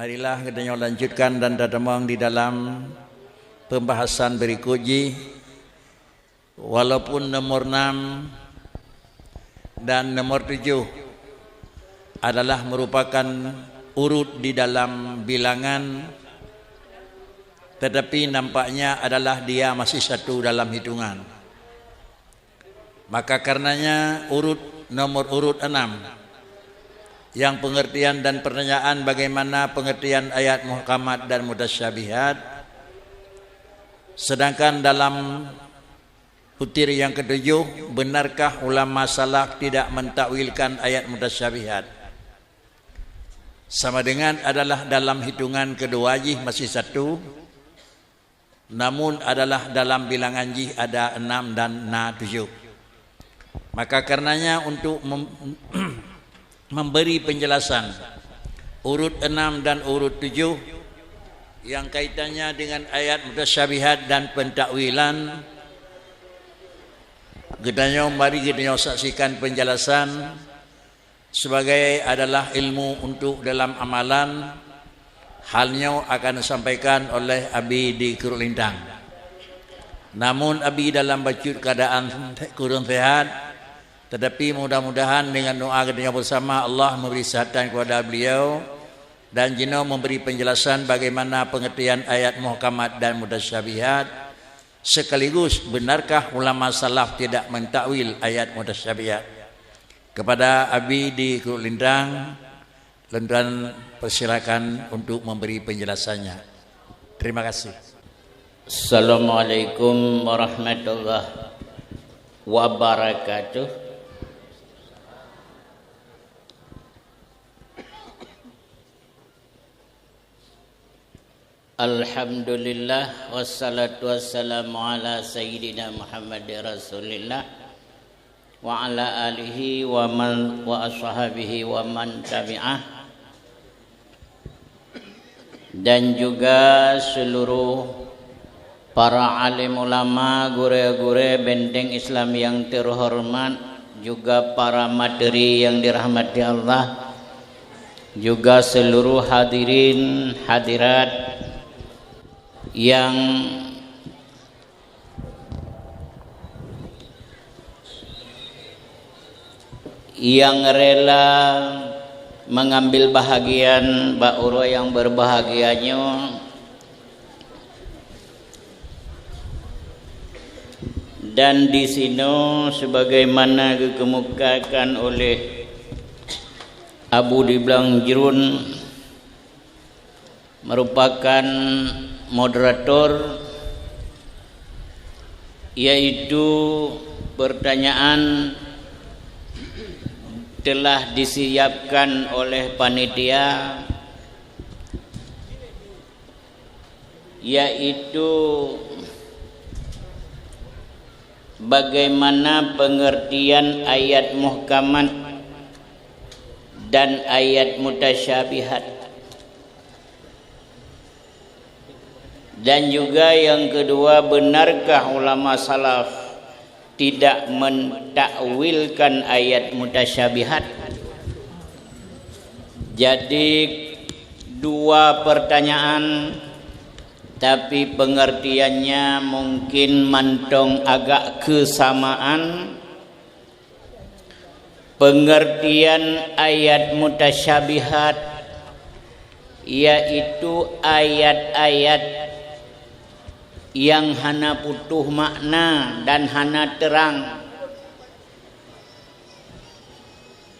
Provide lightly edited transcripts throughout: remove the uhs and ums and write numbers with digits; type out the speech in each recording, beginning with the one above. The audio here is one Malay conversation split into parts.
Marilah kita lanjutkan dan tertemang di dalam pembahasan berikutnya. Walaupun nomor 6 dan nomor 7 adalah merupakan urut di dalam bilangan, tetapi nampaknya adalah dia masih satu dalam hitungan. Maka karenanya nomor urut 6 yang pengertian dan pertanyaan bagaimana pengertian ayat muhkamat dan mutasyabihat, sedangkan dalam butir yang ketujuh, benarkah ulama salaf tidak mentakwilkan ayat mutasyabihat? Sama dengan adalah dalam hitungan kedua jih masih satu, namun adalah dalam bilangan jih ada 6 dan 7. Maka karenanya untuk memberi penjelasan urut 6 dan urut 7 yang kaitannya dengan ayat mutasyabihat dan pentakwilan, mari kita saksikan penjelasan sebagai adalah ilmu untuk dalam amalan. Halnya akan disampaikan oleh Abi di Kurulintang. Namun Abi dalam bacut keadaan kurang sehat, tetapi mudah-mudahan dengan doa kita bersama Allah memberi kesehatan kepada beliau dan jino memberi penjelasan bagaimana pengertian ayat muhkamat dan mutasyabihat. Sekaligus benarkah ulama salaf tidak mentakwil ayat mutasyabihat? Kepada Abi di Kurulintang, tuan persilakan untuk memberi penjelasannya. Terima kasih. Assalamualaikum warahmatullahi wabarakatuh. Alhamdulillah wassalatu wassalamu ala sayyidina Muhammad Rasulillah wa ala alihi wa man wa ashabihi wa man tabi'ah, dan juga seluruh para alim ulama, guru-guru benteng Islam yang terhormat, juga para materi yang dirahmati Allah, juga seluruh hadirin hadirat yang rela mengambil bahagian ba'uro yang berbahagianya, dan di sini sebagaimana dikemukakan oleh Abu Diblang Jirun merupakan moderator, yaitu pertanyaan telah disiapkan oleh panitia, yaitu bagaimana pengertian ayat muhkamat dan ayat mutasyabihat. Dan juga yang kedua, benarkah ulama salaf tidak mentakwilkan ayat mutasyabihat? Jadi dua pertanyaan, tapi pengertiannya mungkin mantong agak kesamaan. Pengertian ayat mutasyabihat yaitu ayat-ayat yang hana putuh makna dan hana terang.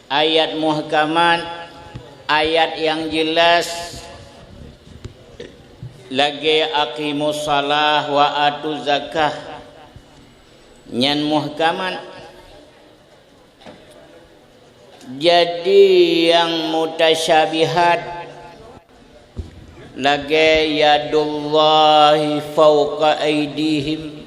Ayat muhkamat, ayat yang jelas, lagi aqimus salah wa atu zakah, nyan muhkamat. Jadi yang mutasyabihat lagi yadullahi fawqa aydihim,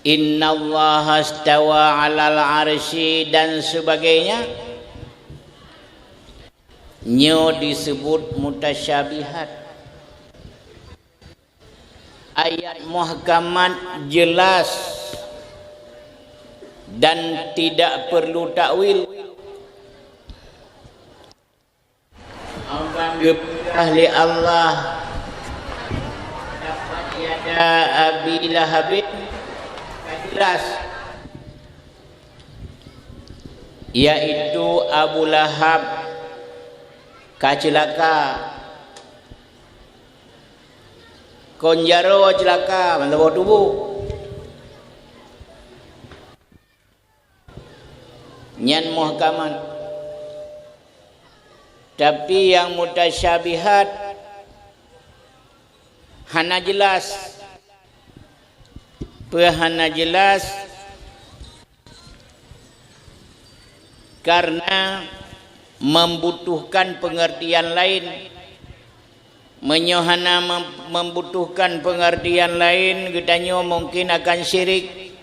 innallaha istawa 'alal 'arsy dan sebagainya, nyo disebut mutasyabihat. Ayat muhkamat jelas dan tidak perlu takwil. ahli Allah dapat tiada Abi Lahab jelas, yaitu Abu Lahab kacilaka konjaro celaka mantap tubuh nyan muhkaman. Tapi yang mutasyabihat hana jelas, hana jelas karena membutuhkan pengertian lain. Menyohana membutuhkan pengertian lain, gedanyo mungkin akan syirik.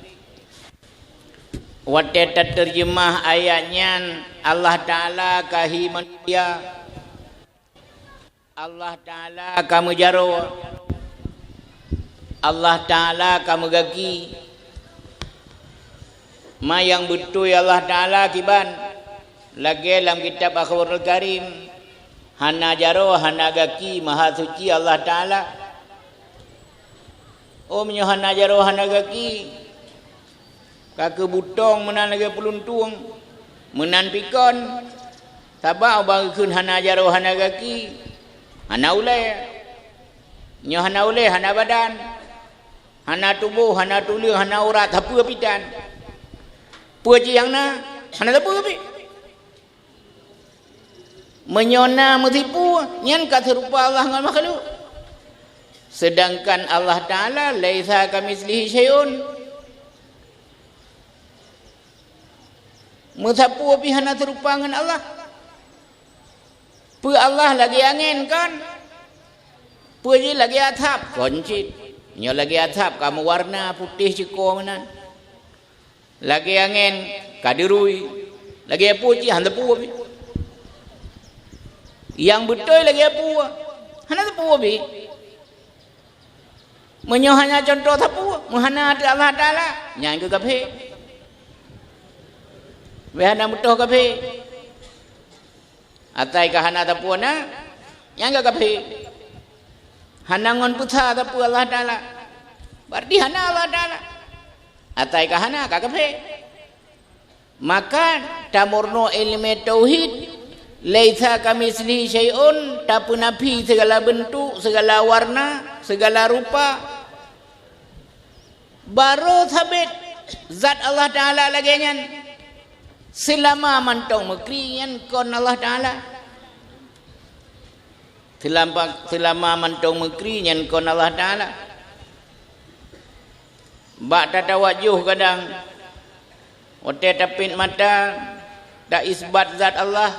Wateta terjemah ayatnya Allah Ta'ala kahi manusia, Allah Ta'ala kamu jaro, Allah Ta'ala kamu gaki. Ma yang betul Allah Ta'ala kiban lagi dalam kitab Akhbarul Karim, hana jaro hana gaki maha suci Allah Ta'ala. Omnya hana jaro hana gaki, kakek butong menan lagi peluntung menan pikon tabak bangkun hana jaro hana gaki hana ulai nyo hana ulai hana badan hana tubuh hana tulang hana urat apa pitan puji yang na hana apa pi menyona metipu nyan kat serupa Allah ngan makhluk, sedangkan Allah Ta'ala laisa kamitslihi syai'un. Mutapu api hana terupa dengan Allah. Pu Allah lagi angin kan? Pu je lagi atap koncit. Nyo lagi atap kamu warna putih ciko menan. Lagi angin kadirui. Lagi apa je hana pu api. Yang betul lagi apa? Hana tepu api. Menyo hanya contoh tapu, menghana Allah Ta'ala nyang ke kape. Wehana mutoh kape atai kahana tapuana yang gak kape hanangon putha tapu Allah Ta'ala berarti hana Allah Ta'ala atai kahana gak kape. Maka tamurno ilmu tauhid laisa kamitslihi syai'un, tapu nabi segala bentuk, segala warna, segala rupa, baru sabit zat Allah Ta'ala lagi nyan. Selama mantong mekrian kon Allah Ta'ala, selama mantong mekrian kon Allah Ta'ala. Bak tata wajuh kadang ote tapin mata tak isbat zat Allah.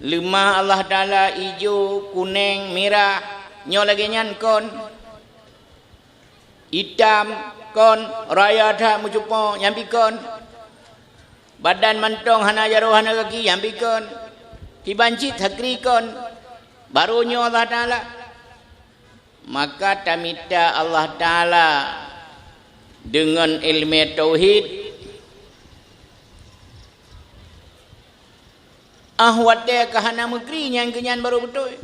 Lemah Allah Ta'ala hijau, kuning, merah, nyo lagi nyan kon hitam kon raya dah mucupo nyampi kon. Badan mantong hana jaro hana kaki yang pikon kibancit hakri kon barunya Allah Ta'ala. Maka tamita Allah Ta'ala dengan ilmu tauhid ahwate kahana mekri yang kenyan baru betul.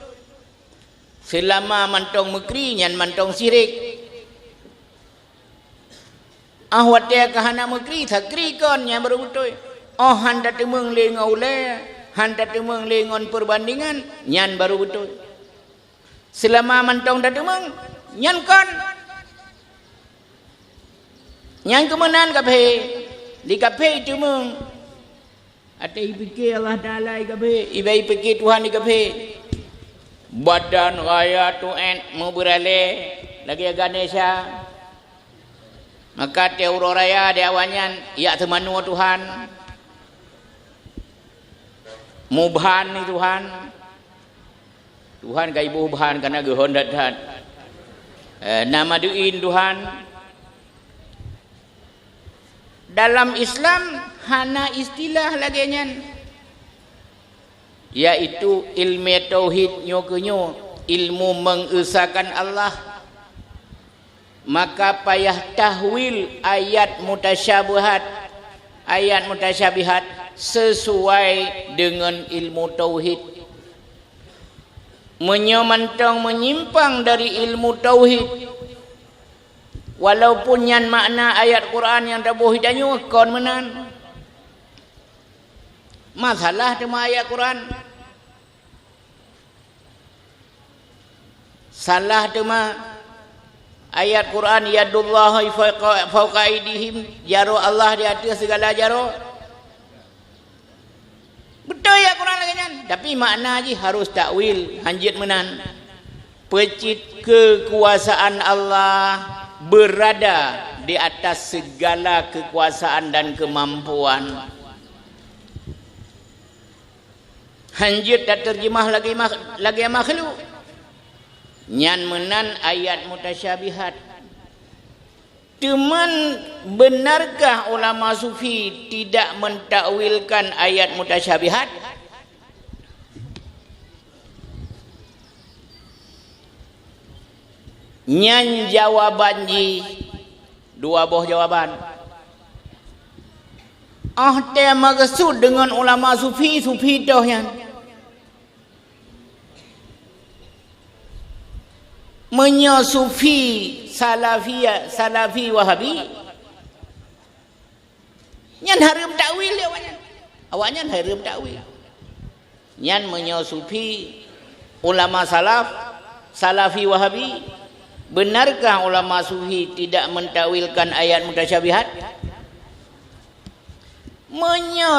Selama mantong mekri yang mantong sirik ahwate kahana mekri thakri kon yang baru betul. Oh handa temeng lengau le, handa temeng lengon perbandingan nyan baru betul. Selama mantong dah temeng nyan kon nyan kemenan kape di kape temeng ate ipike Allah Ta'ala kape ibai ipike Tuhan di kape badan raya tuen mau berale lagi Ganesha. Maka teuro raya dia awanyan ya temanu Tuhan mubhan ni Tuhan Tuhan kai mubhan karena gehon dathan nama duin Tuhan. Dalam Islam hana istilah lagi nyan yaitu ilmu tauhid nyokenyo ilmu mengesahkan Allah. Maka payah tahwil ayat mutasyabihat sesuai dengan ilmu tauhid. menyomantang menyimpang dari ilmu tauhid. Walaupun yang makna ayat Quran yang tabuh hidayah kon menan. Masalah tema ayat Quran. Salah tema ayat Quran yadullahi fawqa aydihim, jaro Allah di atas segala jaro. Betul ya Quran lagi kan? Tapi makna je harus takwil, hanjit menan. Pecit kekuasaan Allah berada di atas segala kekuasaan dan kemampuan. Hanjit tak terjemah lagi makhluk. Nyan menan ayat mutasyabihat. Teman, benarkah ulama sufi tidak mentakwilkan ayat mutasyabihat? Nyan jawaban ji dua buah jawaban. Teh maksud dengan ulama sufi toh yang menyufi salafi wahabi. Nyan harum takwil awaknya harum takwil. Nyan menyufi ulama salafi wahabi. Benarkah ulama sufi tidak mentakwilkan ayat mutasyabihat?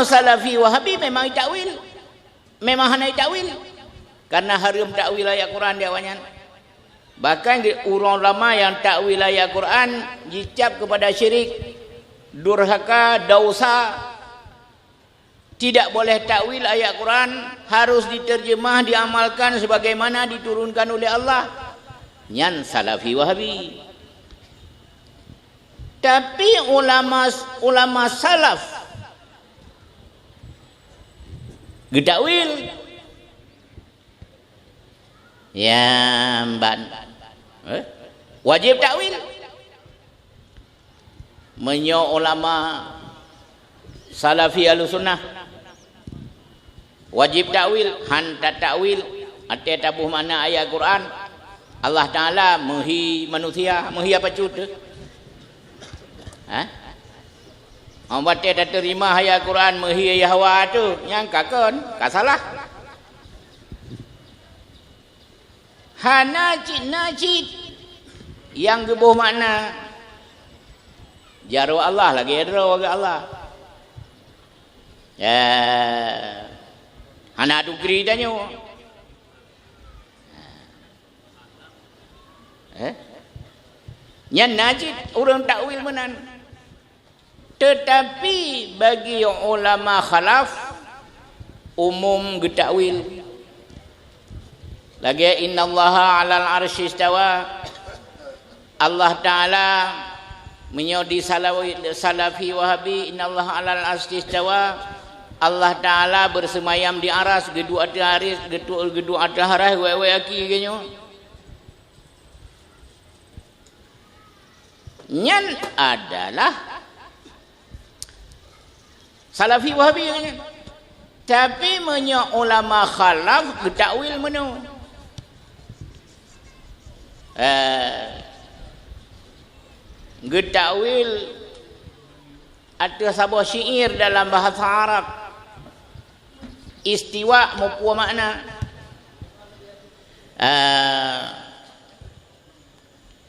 Salafi wahabi memang takwil. Memang hanai takwil. Karena harum takwil ayat Quran dia awaknya. Bahkan orang ulama yang takwil ayat Quran dicap kepada syirik, durhaka, dosa. Tidak boleh takwil ayat Quran, harus diterjemah, diamalkan sebagaimana diturunkan oleh Allah. Nyan salafi wahabi. Tapi ulama salaf gedakwil ya ban wajib takwil. Menyo ulama salafi al-sunnah wajib takwil. Han tak takwil ate tabuh mana ayat Quran. Allah Ta'ala mehi manusia, mehi apa cuta? Orang batik dah terima ayat Quran mehi Yahwa tu, yang kakon, kasalah. Najid yang gebuh makna jaro Allah lagi jaro ke Allah. Ya, hana dukri danyo. Yang najid orang takwil menan. Tetapi bagi ulama khalaf umum getakwil. Lagi innallaha 'alal 'arsy istawa. Allah Taala menyodi salafi wahabi innallaha 'alal 'arsy istawa. Allah Taala bersemayam di aras gedua atas gedua atas harah wewe aki genyo. Nyan adalah salafi wahabi kan? Tapi menyo ulama khalaf getakwil menu. Getakwil ada sebuah syair dalam bahasa Arab. Istiwa mupua makna.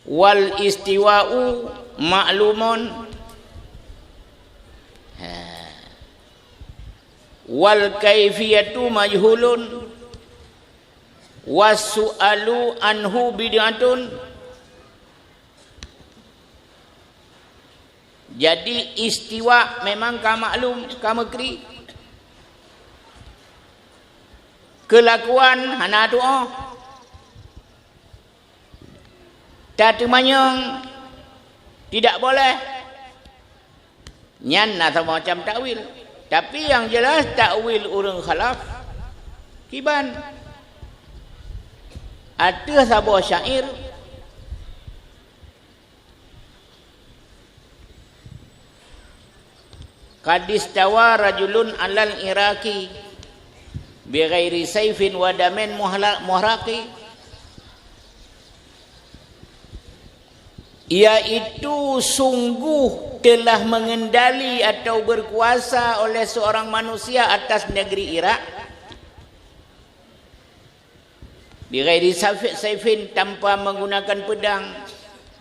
Wal istiwa'u ma'lumun wal kaifiyatu majhulun was-su'alu anhu bid'atun. Jadi istiwa memang ka maklum, ka mekri. Kelakuan hana doa. Tak temanyong tidak boleh. Nyan atau macam takwil. Tapi yang jelas takwil orang khalaf kiban. Ada sebuah syair qad istawa rajulun alal iraqi bighairi saifin wa damin muhraqi, iaitu sungguh telah mengendali atau berkuasa oleh seorang manusia atas negeri Irak bighairi saifin, tanpa menggunakan pedang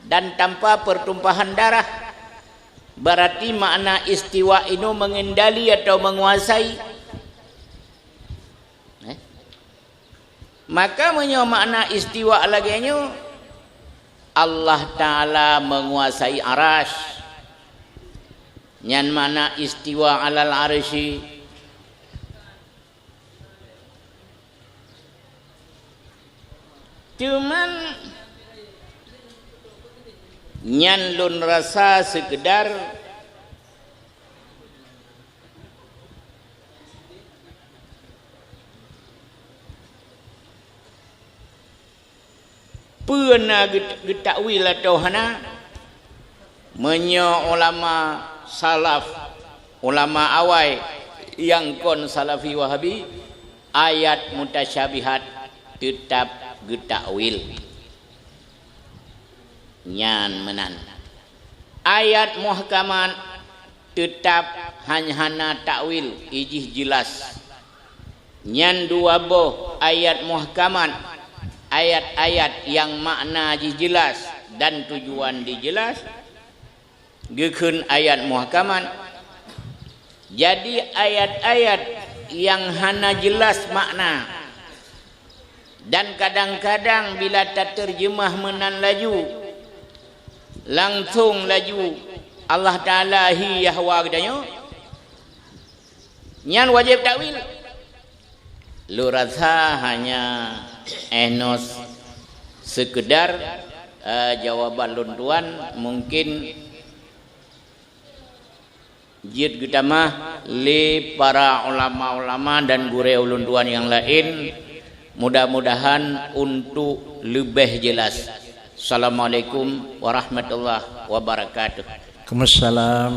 dan tanpa pertumpahan darah. Berarti makna istiwa itu mengendali atau menguasai. Maka makna istiwa lagi Allah Ta'ala menguasai arasy. Nyan mana istiwa alal arsy, cuman nyan lun rasa sekedar pernah getakwil atau hana menyo ulama salaf, ulama awai yang kon salafi wahabi, ayat mutasyabihat tetap getakwil nyan menan, ayat muhkamat tetap hanya takwil ijih jelas. Nyan dua boh ayat muhkamat, ayat-ayat yang makna jelas dan tujuan dijelas, gekeun ayat muhkamat. Jadi ayat-ayat yang hana jelas makna dan kadang-kadang bila tak terjemah menan laju langsung laju Allah Ta'ala hi yahwa gedanya, nyan wajib takwil. Lu rasa hanya enos sekedar jawaban luntuan, mungkin jid kita mah li para ulama-ulama dan guru uluntuan yang lain, mudah-mudahan untuk lebih jelas. Assalamualaikum warahmatullahi wabarakatuh. Waalaikumsalam.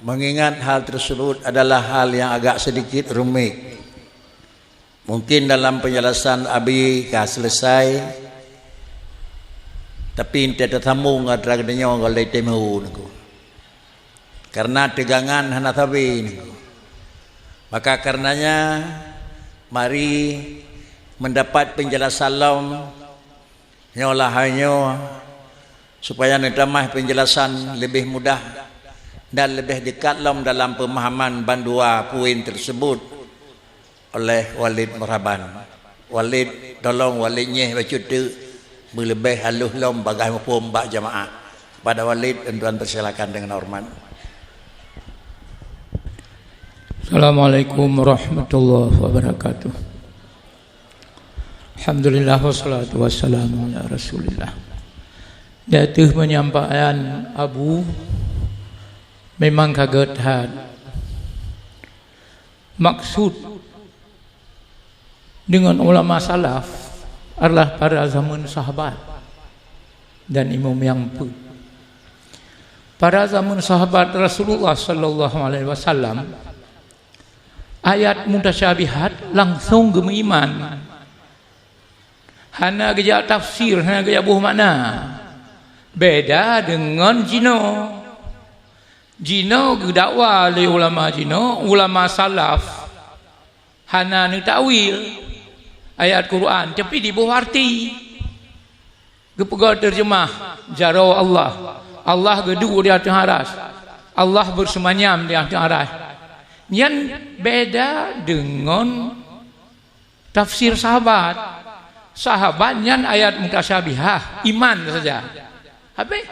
Mengingat hal tersebut adalah hal yang agak sedikit rumit. Mungkin dalam penjelasan Abi kah selesai, tapi tidak tersambung antara oleh temu niku. Karena tegangan hana tabi niku. Maka karenanya mari mendapat penjelasan lam nyolah hanya supaya nidamah penjelasan lebih mudah dan lebih dekat lam dalam pemahaman bandua poin tersebut oleh Walid Marhaban. Walid tolong Walidnya baca tu berlebih halus lam bagai pom bak jamaah. Pada Walid tuan persilakan dengan hormat. Assalamualaikum warahmatullahi wabarakatuh. Alhamdulillah wassalatu wassalamu ala Rasulillah. Jatuh penyampaian Abu memang kaget had. Maksud dengan ulama salaf adalah para zaman sahabat dan imam yang pu. Pada zaman sahabat Rasulullah sallallahu alaihi wasallam, ayat mutasyabihat langsung gemiman. Hana gejak tafsir, hana gejak buh makna. Beda dengan jino. Jino dakwa oleh ulama jino, ulama salaf hana ni takwil ayat Quran tapi di buh arti. Gepegol terjemah jarau Allah. Allah gedung di atas aras. Allah bersemayam di atas aras. Yang beda dengan tafsir sahabat. Sahabatnya ayat mutasyabihat iman saja. Habis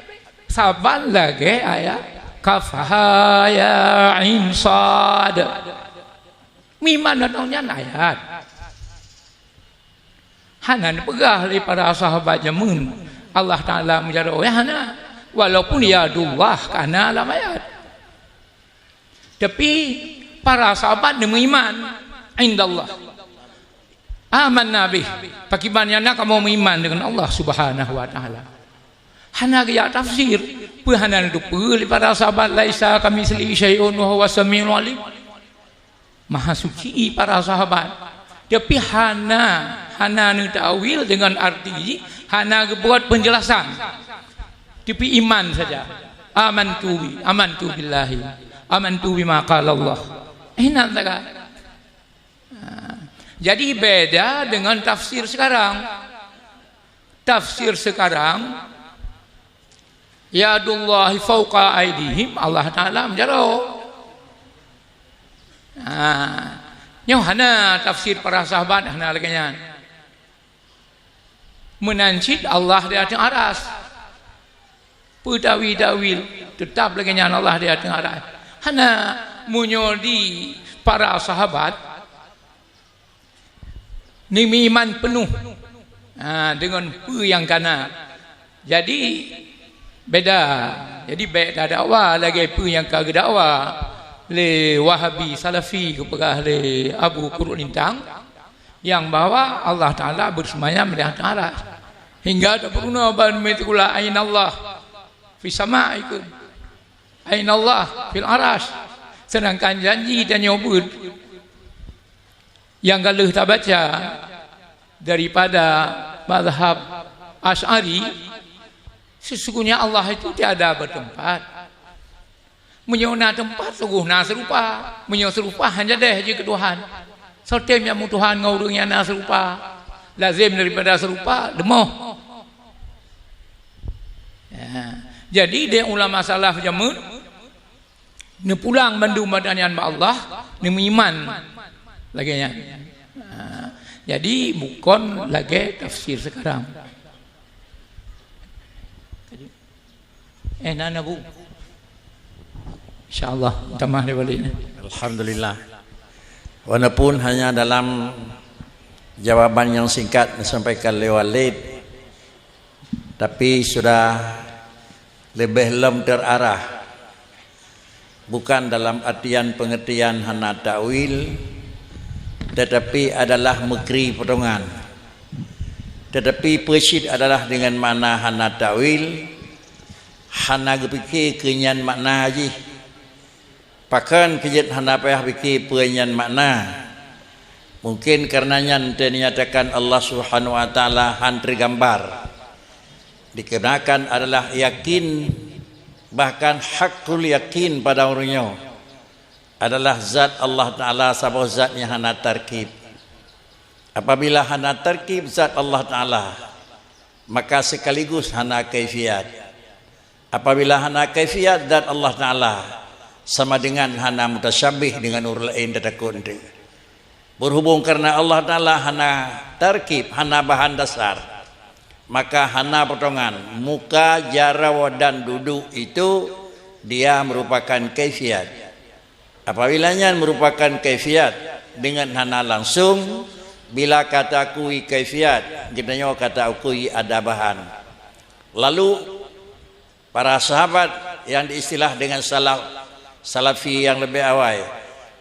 sahabat lagi ayat kafaha ya insad. Iman datangnya ayat. Hana pegah li para sahabat jamun Allah Taala menjadi hana walaupun ya dullah kana dalam ayat. Tapi para sahabat demi iman indallah. Aman Nabi, bagaimana kamu beriman dengan Allah Subhanahu Wa Taala? Hana gaya tafsir, puhanan itu pulih para sahabat laisa kami seli syai'un wa huwa samiul alim. Maha suci para sahabat. Tapi hana ni ta'wil dengan arti hana buat penjelasan. Tapi iman saja. Amantu billahi. Amantu bima qala Allah. Enak tak? Jadi beda dengan tafsir sekarang. Tafsir sekarang, yadullahi fauqa aidihim, Allah Ta'ala menjaro. Hana tafsir para sahabat hana laganya. Menancit Allah di atas aras. Pedawil tetap laganya Allah di atas aras. Hana munyodi para sahabat ni iman penuh dengan yang kana. Jadi beda. Jadi beda dakwah lagi yang kagak dakwah le Wahabi Salafi kepada le Abu Qur'an Lintang yang bahwa Allah Ta'ala bersemayam di atas aras hingga tak pernah bermetikula ain Allah fi sama'ikum ain Allah fil aras. Sedangkan janji dan nyobut yang galuh tak baca daripada mazhab Asy'ari, sesungguhnya Allah itu tiada bertempat. Menyona tempat sungguh na serupa, menyo serupa hanya deh je ke Tuhan. Sotem yang Tuhan ngurung yang na serupa, lazim daripada serupa demoh. Jadi dia ulama salaf jamun ni pulang bandu badanian ba Allah ni iman lagi nya. Jadi bukan lagi tafsir sekarang. Nana bu, insyaallah tamah dia balik. Alhamdulillah. Walaupun hanya dalam jawaban yang singkat disampaikan oleh Walid, tapi sudah lebih lem terarah. Bukan dalam artian pengertian hana ta'wil, tetapi adalah mekri potongan. Tetapi persid adalah dengan makna hana ta'wil, hana fikir kenyan makna haji. Pakan kejut hana payah fikir penyan makna. Mungkin karenanya dinyatakan Allah Subhanahu wa taala han tergambar. Dikenakan adalah yakin, bahkan hakul yakin pada orangnya adalah zat Allah Ta'ala sabah zatnya hana tarkib. Apabila hana tarkib zat Allah Ta'ala, maka sekaligus hana kaifiat. Apabila hana kaifiat zat Allah Ta'ala, sama dengan hana mutasyabih dengan orang lain tetakun. Berhubung karena Allah Ta'ala hana tarkib, hana bahan dasar, maka hana potongan muka, jarawa dan duduk itu dia merupakan kaifiat. Apabila merupakan kaifiat dengan hana langsung, bila kata akui kaifiat, kita nyawa kata akui ada bahan. Lalu para sahabat yang diistilah dengan salafi yang lebih awal,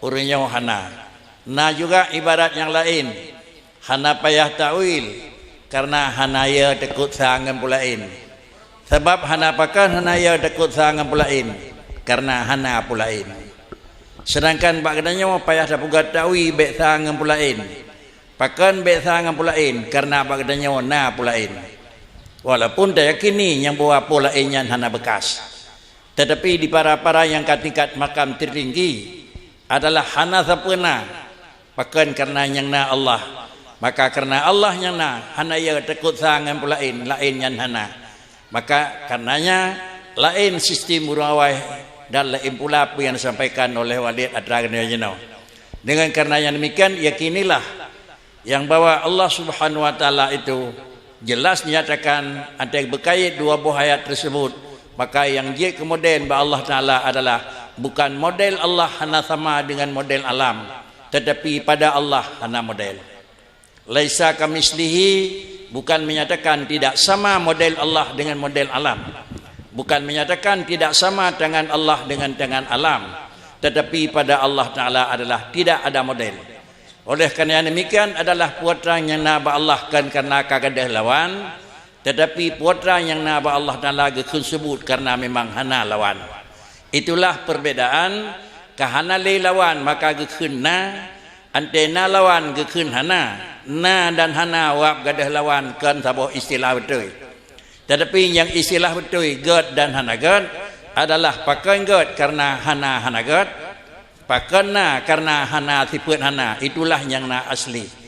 urangnya hana. Nah juga ibarat yang lain, hana payah ta'wil karena hana ya tekut sangan pulain. Sebab hana pakan hana ya tekut sangan pulain karena hana pulain. Sedangkan bak katanya payah tak pugat ta'wil bek sangan pulain. Pakan bek sangan pulain karena bak katanya na pulain. Walaupun tak yakini yang bawa pulainnya hana bekas. Tetapi di para-para yang tingkat makam tertinggi adalah hana sapena. Pakan karena yang na Allah, maka karena Allah yang na hana ya takut sangan pulain lain yang hana, maka karenanya lain sistem urawai dan lain pula apa yang disampaikan oleh Walid Adragana. Dengan karenanya demikian yakinilah yang bahwa Allah Subhanahu wa taala itu jelas nyatakan ada yang berkait dua buah ayat tersebut, maka yang dia kemudian bahwa Allah Ta'ala adalah bukan model Allah hana sama dengan model alam, tetapi pada Allah hana model. Laisa kamislihi, bukan menyatakan tidak sama model Allah dengan model alam, bukan menyatakan tidak sama tangan Allah dengan tangan alam, tetapi pada Allah Ta'ala adalah tidak ada model. Oleh kerana demikian adalah putra yang naba Allah kan karena kagadah lawan, tetapi putra yang naba Allah Ta'ala gekun sebut karena memang hana lawan. Itulah perbedaan kahana lawan maka gekun na, antena lawan ke kun hana na dan hana wap gadah lawan kan sabuh istilah betul. Tetapi yang istilah betul gad dan hana gad adalah pakai gad karena hana gad, pakai na karena hana sifat hana, itulah yang na asli.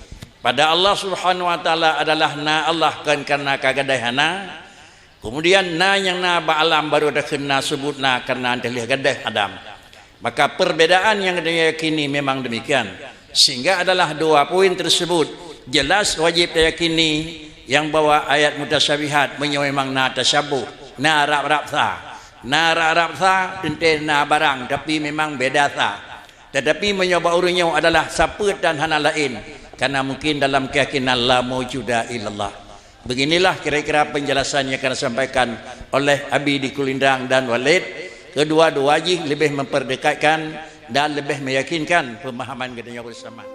Pada Allah Subhanahu wa taala adalah na Allah kan karena kagadai hana. Kemudian na yang na ba'alam baru ada kena sebut na karena dalih gadai Adam. Maka perbedaan yang diyakini memang demikian. Sehingga adalah dua poin tersebut jelas wajib diyakini yang bawa ayat mutasyabihat memang na tasyabuh, na rab-rab sa. Na rab-rab sa tentu na barang tapi memang beda sa. Tetapi menyoba urunnya adalah saput dan hana lain karena mungkin dalam keyakinan la maujuda illallah. Beginilah kira-kira penjelasan yang akan disampaikan oleh Abi di Kulindang dan Walid. Kedua-dua wajib lebih memperdekatkan dan lebih meyakinkan pemahaman kedua bersama.